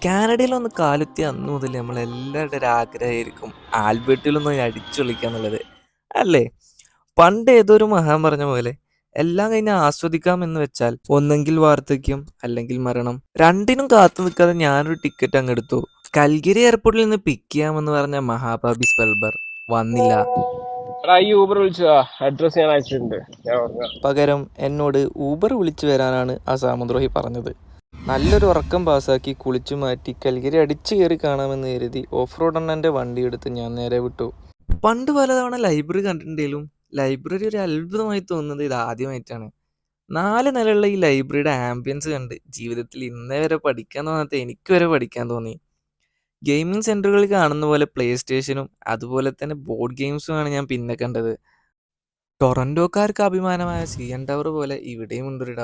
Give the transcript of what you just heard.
കാനഡയിലൊന്ന് കാലുത്തിയ അന്ന് മുതൽ നമ്മളെല്ലാവരുടെ ഒരു ആഗ്രഹമായിരിക്കും ആൽബർട്ടിലൊന്ന് അടിച്ചൊളിക്കുക എന്നുള്ളത്. അല്ലേ? പണ്ട് ഏതൊരു മഹാൻ പറഞ്ഞ പോലെ എല്ലാം കഴിഞ്ഞ് ആസ്വദിക്കാം എന്ന് വെച്ചാൽ ഒന്നെങ്കിൽ വാർദ്ധക്യം അല്ലെങ്കിൽ മരണം. രണ്ടിനും കാത്തു നിൽക്കാതെ ഞാനൊരു ടിക്കറ്റ് അങ്ങെടുത്തു. കൽഗിരി എയർപോർട്ടിൽ നിന്ന് പിക്ക് ചെയ്യാമെന്ന് പറഞ്ഞ മഹാബാബി സ്പെൽബർ വന്നില്ല. എടാ ഈ ഊബർ വിളിച്ചതാ, അഡ്രസ് ഞാൻ അയച്ചിട്ടുണ്ട്. ഞാൻ ഓർമ്മ. പകരം എന്നോട് ഊബർ വിളിച്ചു വരാനാണ് ആ സാമുദ്രോഹി പറഞ്ഞത്. നല്ലൊരു ഉറക്കം പാസാക്കി കുളിച്ചു മാറ്റി കൽഗിരി അടിച്ചു കയറി കാണാമെന്ന് കരുതി ഓഫ് റോഡ് അണ്ണൻ്റെ വണ്ടി എടുത്ത് ഞാൻ നേരെ വിട്ടു. പണ്ട് പലതവണ ലൈബ്രറി കണ്ടിട്ടുണ്ടെങ്കിലും ലൈബ്രറി ഒരു അത്ഭുതമായി തോന്നുന്നത് ഇത് ആദ്യമായിട്ടാണ്. 4 നിലയുള്ള ഈ ലൈബ്രറിയുടെ ആംബിയൻസ് കണ്ട് ജീവിതത്തിൽ ഇന്നേ വരെ പഠിക്കാൻ തോന്നാത്ത എനിക്ക് വരെ പഠിക്കാൻ തോന്നി. ഗെയിമിംഗ് സെന്ററുകളിൽ കാണുന്ന പോലെ പ്ലേ സ്റ്റേഷനും അതുപോലെ തന്നെ ബോർഡ് ഗെയിംസുമാണ് ഞാൻ പിന്നെ കണ്ടത്. ടൊറന്റോക്കാർക്ക് അഭിമാനമായ CN ടവർ പോലെ ഇവിടെയും ഉണ്ടൊരു